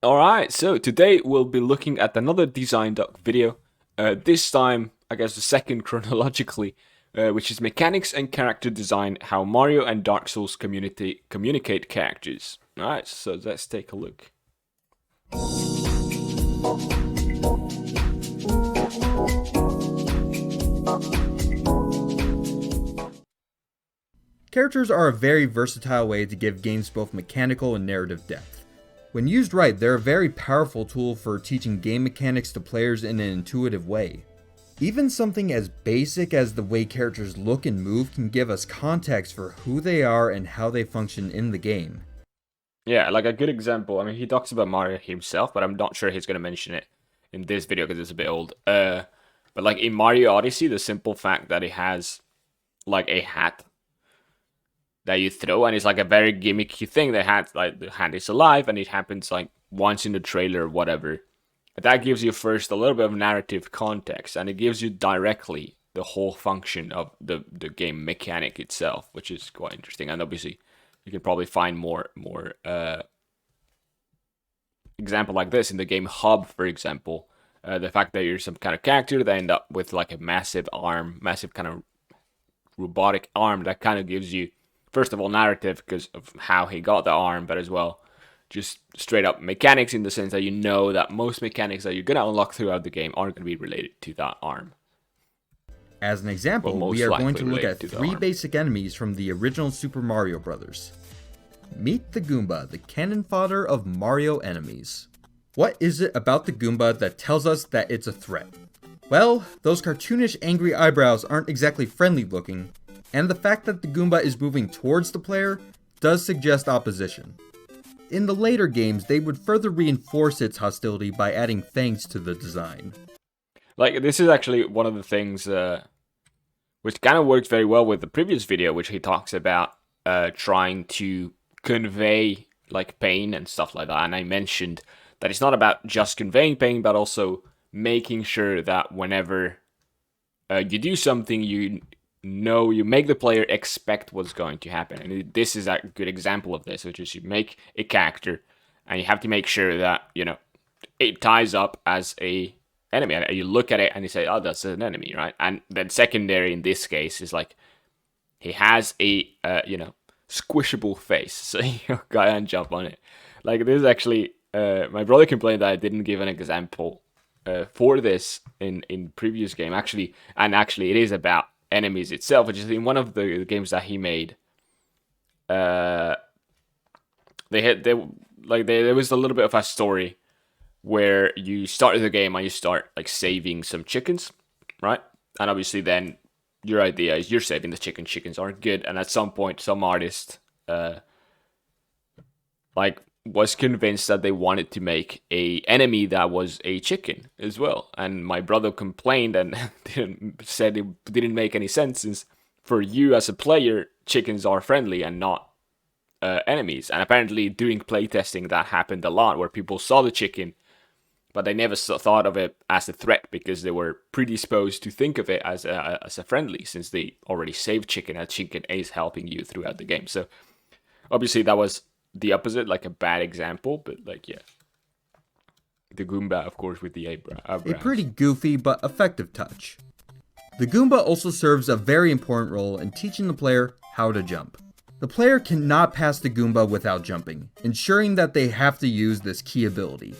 Alright, so today we'll be looking at another DesignDoc video. This time, I guess the second chronologically, which is mechanics and character design, how Mario and Dark Souls communicate characters. Alright, so let's take a look. Characters are a very versatile way to give games both mechanical and narrative depth. When used right, they're a very powerful tool for teaching game mechanics to players in an intuitive way. Even something as basic as the way characters look and move can give us context for who they are and how they function in the game. Yeah, like a good example, I mean, he talks about Mario himself, but I'm not sure he's going to mention it in this video because it's a bit old. But like in Mario Odyssey, the simple fact that he has like a hat that you throw, and it's like a very gimmicky thing. The hand is alive, and it happens like once in the trailer or whatever. But that gives you first a little bit of narrative context, and it gives you directly the whole function of the game mechanic itself, which is quite interesting. And obviously, you can probably find more example like this in the game Hub, for example. The fact that you're some kind of character that end up with like a massive arm, massive kind of robotic arm that kind of gives you, first of all, narrative because of how he got the arm, but as well, just straight up mechanics in the sense that you know that most mechanics that you're going to unlock throughout the game are going to be related to that arm. As an example, Well, we are going to look likely at related to the 3 arm. basic enemies from the original Super Mario Bros. Meet the Goomba, the cannon fodder of Mario enemies. What is it about the Goomba that tells us that it's a threat? Well, those cartoonish angry eyebrows aren't exactly friendly looking, and the fact that the Goomba is moving towards the player does suggest opposition. In the later games, they would further reinforce its hostility by adding fangs to the design. Like, this is actually one of the things which kind of works very well with the previous video, which he talks about trying to convey like pain and stuff like that. And I mentioned that it's not about just conveying pain, but also making sure that whenever you do something, you make the player expect what's going to happen. And this is a good example of this, which is you make a character and you have to make sure that, it ties up as a enemy. And you look at it and you say, oh, that's an enemy, right? And then secondary in this case is like, he has a, squishable face, so you can't jump on it. Like, this is actually, my brother complained that I didn't give an example for this in previous game. Actually, it is about enemies itself, which is in one of the games that he made. There was a little bit of a story where you start the game and you start like saving some chickens, right? And obviously then your idea is you're saving the chickens aren't good, and at some point some artist was convinced that they wanted to make a enemy that was a chicken as well. And my brother complained and said it didn't make any sense, since for you as a player, chickens are friendly and not enemies. And apparently during playtesting that happened a lot, where people saw the chicken but they never thought of it as a threat because they were predisposed to think of it as a friendly, since they already saved chicken and chicken is helping you throughout the game. So obviously that was the opposite, like a bad example, but like, yeah. The Goomba, of course, with the eyebrows. A pretty goofy but effective touch. The Goomba also serves a very important role in teaching the player how to jump. The player cannot pass the Goomba without jumping, ensuring that they have to use this key ability.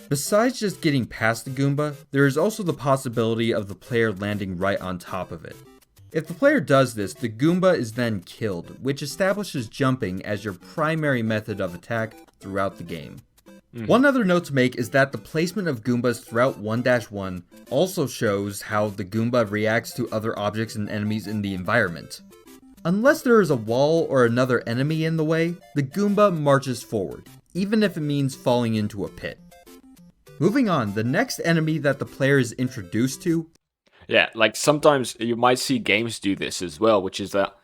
Besides just getting past the Goomba, there is also the possibility of the player landing right on top of it. If the player does this, the Goomba is then killed, which establishes jumping as your primary method of attack throughout the game. One other note to make is that the placement of Goombas throughout 1-1 also shows how the Goomba reacts to other objects and enemies in the environment. Unless there is a wall or another enemy in the way, the Goomba marches forward, even if it means falling into a pit. Moving on, the next enemy that the player is introduced to. Yeah, like sometimes you might see games do this as well, which is that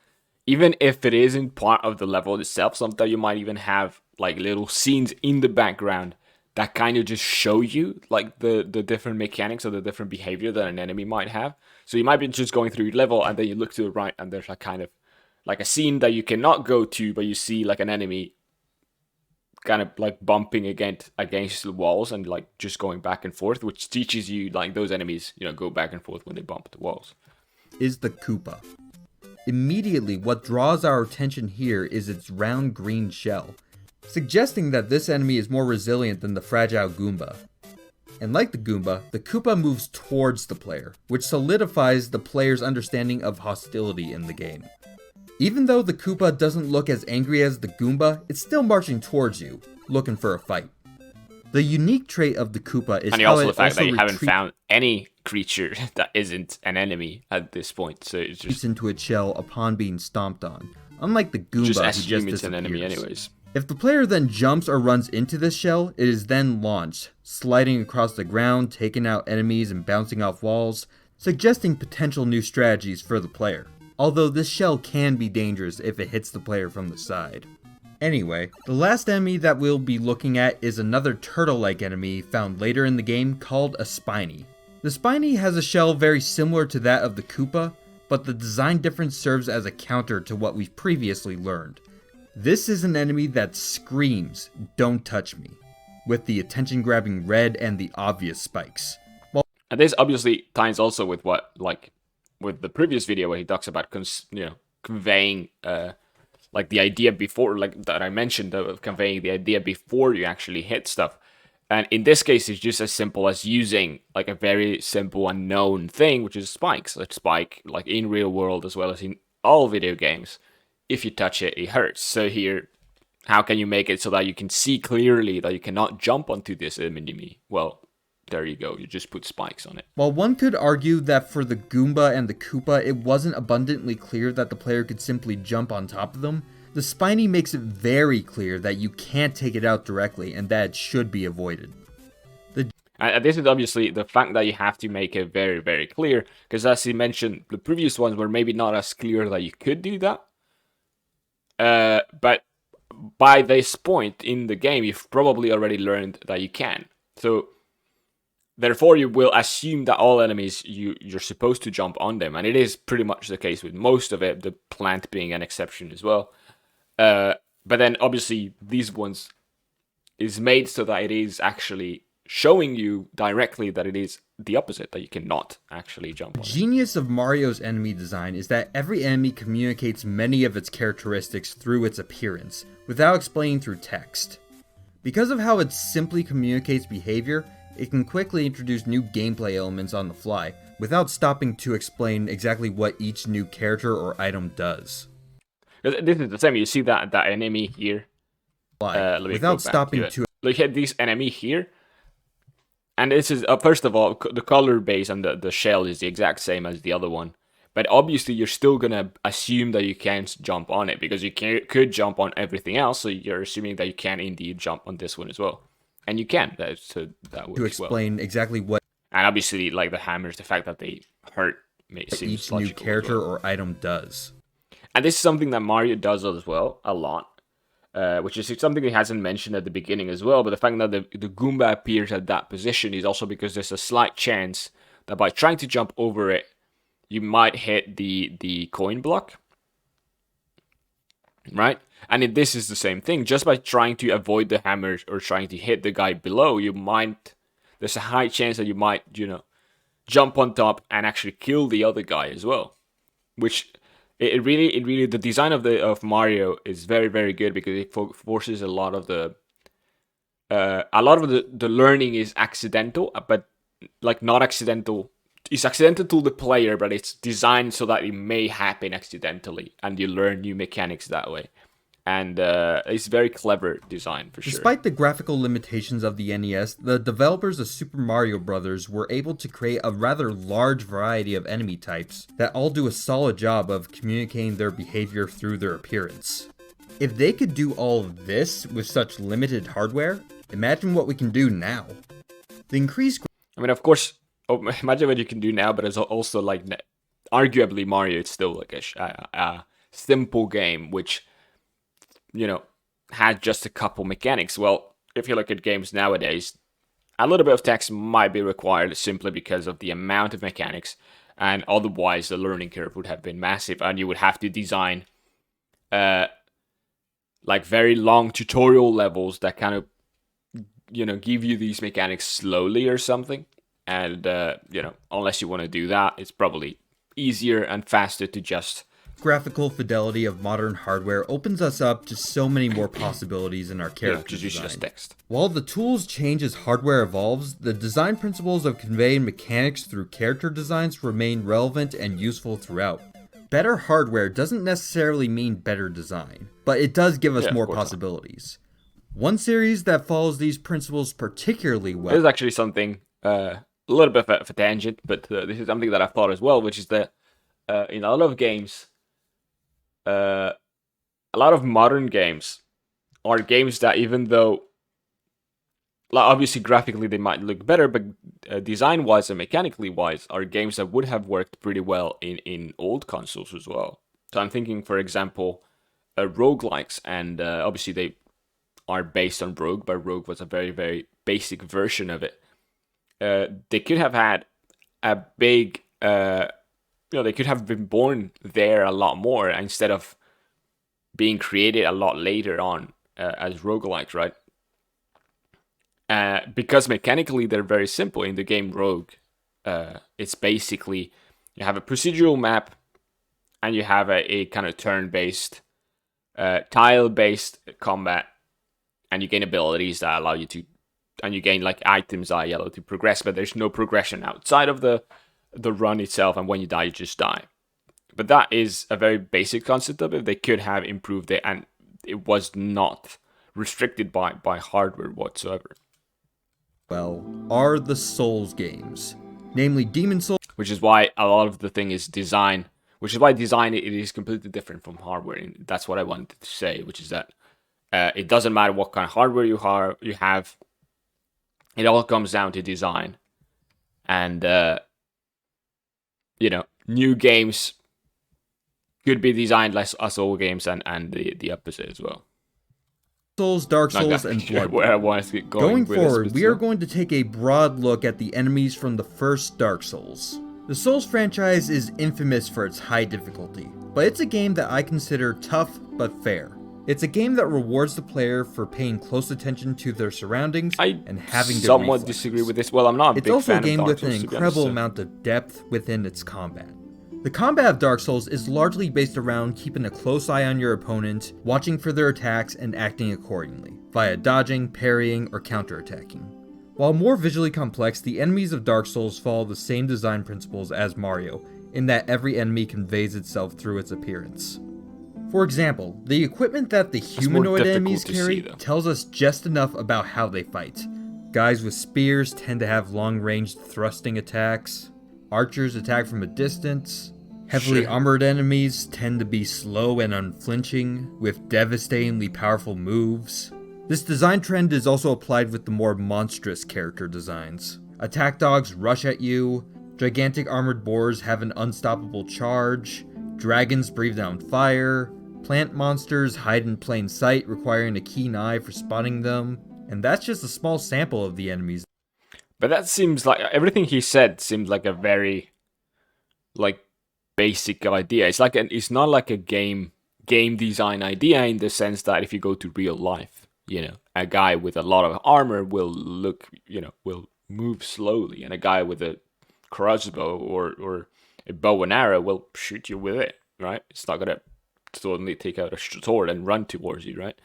even if it isn't part of the level itself, sometimes you might even have like little scenes in the background that kind of just show you like the different mechanics or the different behavior that an enemy might have. So you might be just going through your level and then you look to the right and there's a kind of like a scene that you cannot go to, but you see like an enemy kind of like bumping against the walls and like just going back and forth, which teaches you like those enemies, go back and forth when they bump the walls. Is the Koopa. Immediately, what draws our attention here is its round green shell, suggesting that this enemy is more resilient than the fragile Goomba. And like the Goomba, the Koopa moves towards the player, which solidifies the player's understanding of hostility in the game. Even though the Koopa doesn't look as angry as the Goomba, it's still marching towards you, looking for a fight. The unique trait of the Koopa is how also it the fact that you haven't retreats found any creature that isn't an enemy at this point, so it's just into its shell upon being stomped on, unlike the Goomba just who assume just it's an enemy disappears. anyways. If the player then jumps or runs into this shell, it is then launched, sliding across the ground, taking out enemies and bouncing off walls, suggesting potential new strategies for the player. Although this shell can be dangerous if it hits the player from the side. Anyway, the last enemy that we'll be looking at is another turtle-like enemy found later in the game called a Spiny. The Spiny has a shell very similar to that of the Koopa, but the design difference serves as a counter to what we've previously learned. This is an enemy that screams, "Don't touch me," with the attention-grabbing red and the obvious spikes. And this obviously ties also with what, like, with the previous video where he talks about, conveying, like, the idea before, like, that I mentioned, of conveying the idea before you actually hit stuff. And in this case, it's just as simple as using, like, a very simple and known thing, which is spikes. A spike, like, in real world as well as in all video games. If you touch it, it hurts. So here, how can you make it so that you can see clearly that you cannot jump onto this enemy? Well, there you go. You just put spikes on it. While one could argue that for the Goomba and the Koopa, it wasn't abundantly clear that the player could simply jump on top of them, the Spiny makes it very clear that you can't take it out directly and that it should be avoided. And this is obviously the fact that you have to make it very, very clear, because as he mentioned, the previous ones were maybe not as clear that you could do that. But by this point in the game, you've probably already learned that you can. So therefore, you will assume that all enemies, you're supposed to jump on them. And it is pretty much the case with most of it, the plant being an exception as well. But then, obviously, these ones is made so that it is actually showing you directly that it is the opposite, that you cannot actually jump on it. The genius of Mario's enemy design is that every enemy communicates many of its characteristics through its appearance, without explaining through text. Because of how it simply communicates behavior, it can quickly introduce new gameplay elements on the fly, without stopping to explain exactly what each new character or item does. This is the same. You see that enemy here. Without stopping to look at this enemy here. And this is, first of all, the color base and the shell is the exact same as the other one. But obviously, you're still going to assume that you can't jump on it, because you could jump on everything else, so you're assuming that you can indeed jump on this one as well. And you can, so that works to explain well. exactly what And obviously, like the hammers, the fact that they hurt seems each new character or item does. And this is something that Mario does as well, a lot. Which is something he hasn't mentioned at the beginning as well, but the fact that the Goomba appears at that position is also because there's a slight chance that by trying to jump over it, you might hit the coin block. Right? And if this is the same thing, just by trying to avoid the hammers or trying to hit the guy below, there's a high chance that you might, jump on top and actually kill the other guy as well. Which it really the design of Mario is very, very good, because it forces a lot of the learning is accidental, but like not accidental. It's accidental to the player, but it's designed so that it may happen accidentally, and you learn new mechanics that way. And it's very clever design, for sure. Despite the graphical limitations of the NES, the developers of Super Mario Bros. Were able to create a rather large variety of enemy types that all do a solid job of communicating their behavior through their appearance. If they could do all of this with such limited hardware, imagine what we can do now. The increased... I mean, of course, imagine what you can do now, but it's also like, arguably Mario, it's still like a simple game, which... had just a couple mechanics. Well, if you look at games nowadays, a little bit of text might be required simply because of the amount of mechanics, and otherwise the learning curve would have been massive, and you would have to design like very long tutorial levels that kind of, give you these mechanics slowly or something. And, unless you want to do that, it's probably easier and faster to just... Graphical fidelity of modern hardware opens us up to so many more possibilities in our character just use it as design. text. While the tools change as hardware evolves, the design principles of conveying mechanics through character designs remain relevant and useful throughout. Better hardware doesn't necessarily mean better design, but it does give us more possibilities. One series that follows these principles particularly well... This is actually something, a little bit of a tangent, but this is something that I've thought as well, which is that in a lot of games, a lot of modern games are games that, even though, like, obviously graphically they might look better, but design-wise and mechanically-wise, are games that would have worked pretty well in old consoles as well. So I'm thinking, for example, Roguelikes, and obviously they are based on Rogue, but Rogue was a very, very basic version of it. They could have had a big... they could have been born there a lot more instead of being created a lot later on as roguelikes, right? Because mechanically they're very simple. In the game Rogue, it's basically you have a procedural map and you have a kind of turn-based, tile-based combat, and you gain abilities that allow you to, and you gain like items that allow you to progress, but there's no progression outside of the run itself, and when you die, you just die. But that is a very basic concept of it. They could have improved it, and it was not restricted by hardware whatsoever. Well, are the Souls games, namely Demon Souls... Which is why a lot of the thing is design, which is why design it is completely different from hardware. And that's what I wanted to say, which is that it doesn't matter what kind of hardware you have. It all comes down to design. And, new games could be designed like as old games, and the opposite as well. Souls, Dark Souls, and Bloodborne. Where I want to get going forward, we are going to take a broad look at the enemies from the first Dark Souls. The Souls franchise is infamous for its high difficulty, but it's a game that I consider tough but fair. It's a game that rewards the player for paying close attention to their surroundings and having good somewhat reflexes. Disagree with this. Well, I'm not a big fan of Dark Souls. It's also a game with an incredible amount of depth within its combat. The combat of Dark Souls is largely based around keeping a close eye on your opponent, watching for their attacks, and acting accordingly, via dodging, parrying, or counterattacking. While more visually complex, the enemies of Dark Souls follow the same design principles as Mario, in that every enemy conveys itself through its appearance. For example, the equipment that the humanoid enemies carry tells us just enough about how they fight. Guys with spears tend to have long-range thrusting attacks, archers attack from a distance, heavily armored enemies tend to be slow and unflinching, with devastatingly powerful moves. This design trend is also applied with the more monstrous character designs. Attack dogs rush at you, gigantic armored boars have an unstoppable charge, dragons breathe down fire, plant monsters hide in plain sight requiring a keen eye for spotting them, and that's just a small sample of the enemies. But that seems like, everything he said seems like a very, like, basic idea. It's not like a game design idea, in the sense that if you go to real life, a guy with a lot of armor will will move slowly, and a guy with a crossbow or a bow and arrow will shoot you with it, right? It's not gonna suddenly take out a sword and run towards you, right?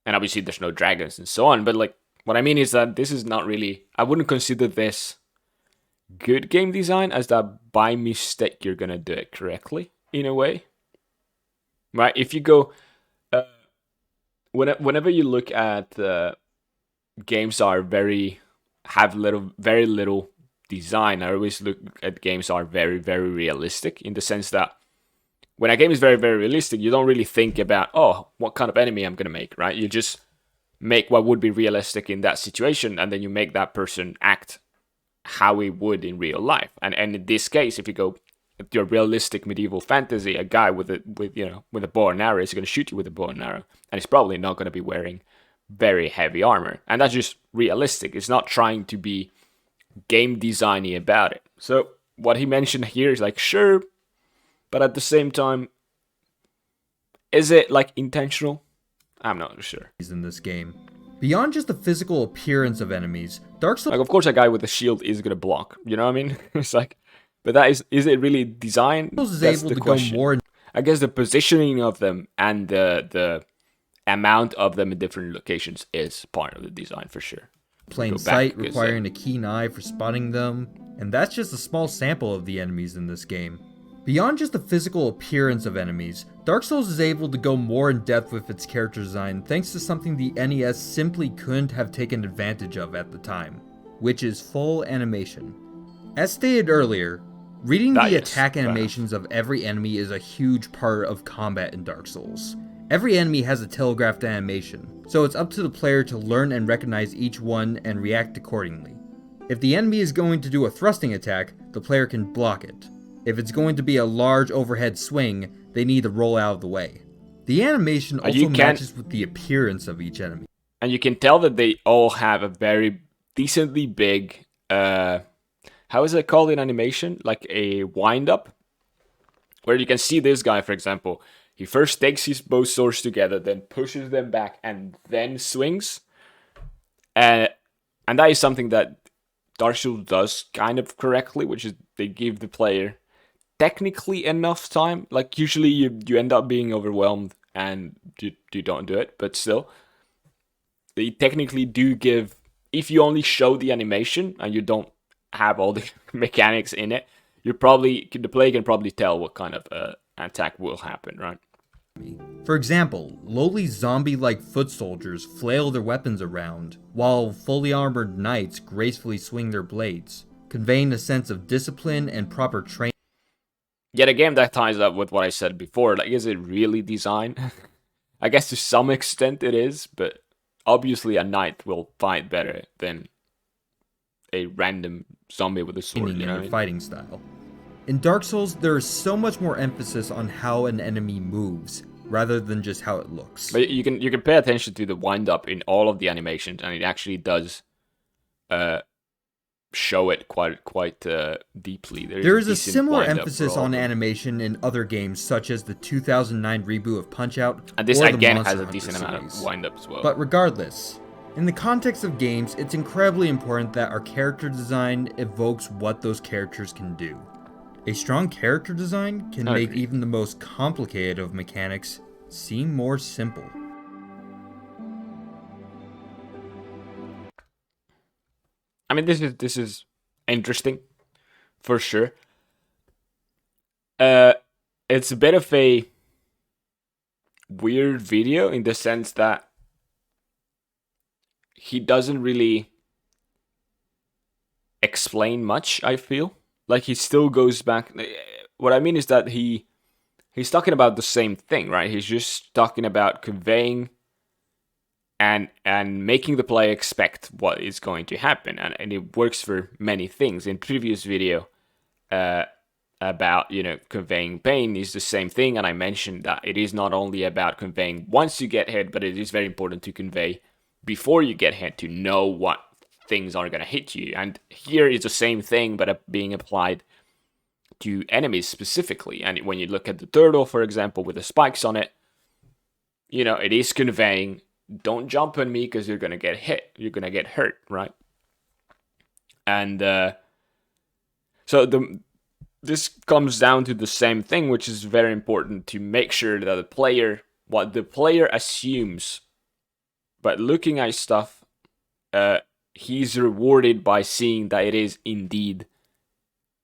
And obviously there's no dragons and so on, but like, what I mean is that this is not really, I wouldn't consider this good game design, as that by mistake you're gonna do it correctly, in a way. Right? If you go, whenever you look at games are very little design, I always look at games are very, very realistic, in the sense that when a game is very, very realistic, you don't really think about, what kind of enemy I'm gonna make, right? You just make what would be realistic in that situation, and then you make that person act how he would in real life. And in this case, if you go at your realistic medieval fantasy, a guy with a bow and arrow is going to shoot you with a bow and arrow, and he's probably not going to be wearing very heavy armor, and that's just realistic. It's not trying to be game designy about it. So what he mentioned here is like, sure, but at the same time, Is it like intentional? I'm not sure. In this game. Beyond just the physical appearance of enemies, Dark Souls Like, of course, a guy with a shield is gonna block. You know what I mean? It's like, but that is it really designed? is That's able the to question. go more I guess the positioning of them and the amount of them in different locations is part of the design for sure. plain sight, requiring a keen eye for spotting them, and that's just a small sample of the enemies in this game. Beyond just the physical appearance of enemies, Dark Souls is able to go more in depth with its character design thanks to something the NES simply couldn't have taken advantage of at the time, which is full animation. As stated earlier, reading the attack animations of every enemy is a huge part of combat in Dark Souls. Every enemy has a telegraphed animation, so it's up to the player to learn and recognize each one and react accordingly. If the enemy is going to do a thrusting attack, the player can block it. If it's going to be a large overhead swing, they need to roll out of the way. The animation also matches with the appearance of each enemy. And you can tell that they all have a very decently big, how is it called in animation? Like a wind-up? Where you can see this guy, for example. He first takes his both swords together, then pushes them back, and then swings. And that is something that Dark Souls does kind of correctly, which is they give the player technically enough time. Like, usually you end up being overwhelmed and you don't do it, but still. They technically do give, if you only show the animation and you don't have all the mechanics in it, the player can probably tell what kind of attack will happen, right? For example, lowly zombie-like foot soldiers flail their weapons around, while fully armored knights gracefully swing their blades, conveying a sense of discipline and proper training. Yet again, that ties up with what I said before. Like, is it really designed? I guess to some extent it is, but obviously a knight will fight better than a random zombie with a sword, you know what I mean? Fighting style. In Dark Souls, there is so much more emphasis on how an enemy moves, rather than just how it looks. But you can pay attention to the wind-up in all of the animations, and it actually does show it quite deeply. There is a similar emphasis on animation in other games, such as the 2009 reboot of Punch-Out! And this again has a decent amount of wind-up as well. But regardless, in the context of games, it's incredibly important that our character design evokes what those characters can do. A strong character design can make even the most complicated of mechanics seem more simple. I mean, this is interesting, for sure. It's a bit of a weird video in the sense that he doesn't really explain much, I feel. Like, he still goes back. What I mean is that he's talking about the same thing, right? He's just talking about conveying and making the player expect what is going to happen. And it works for many things. In previous video about, conveying pain is the same thing. And I mentioned that it is not only about conveying once you get hit, but it is very important to convey before you get hit, to know what things are going to hit you. And here is the same thing, but being applied to enemies specifically. And when you look at the turtle, for example, with the spikes on it, it is conveying, don't jump on me because you're going to get hit. You're going to get hurt, right? And this comes down to the same thing, which is very important to make sure that what the player assumes, but looking at stuff, he's rewarded by seeing that it is indeed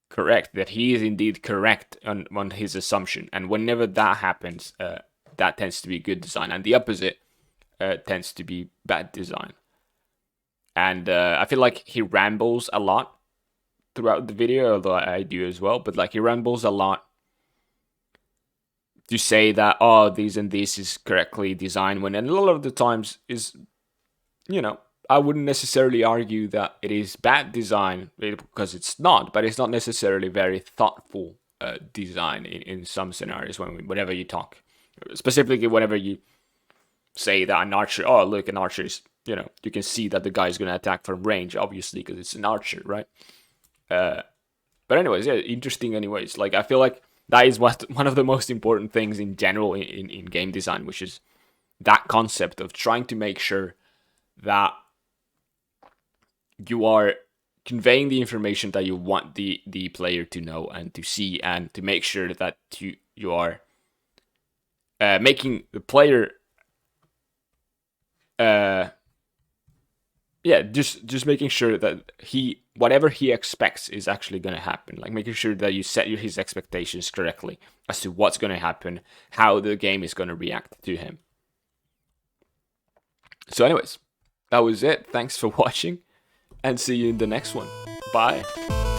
correct, that he is indeed correct on his assumption. And whenever that happens, that tends to be good design. And the opposite tends to be bad design. And I feel like he rambles a lot throughout the video, although I do as well. But like, he rambles a lot to say that, these and this is correctly designed, when a lot of the times is, I wouldn't necessarily argue that it is bad design, because it's not, but it's not necessarily very thoughtful design in some scenarios whenever you talk. Specifically, whenever you say that an archer, look, an archer is, you can see that the guy is going to attack from range, obviously, because it's an archer, right? But anyways, yeah, interesting anyways. Like, I feel like that is one of the most important things in general in game design, which is that concept of trying to make sure that you are conveying the information that you want the player to know and to see, and to make sure that you are making the player just making sure that whatever he expects is actually going to happen. Like making sure that you set his expectations correctly as to what's going to happen, how the game is going to react to him. So anyways, that was it. Thanks for watching, and see you in the next one. Bye.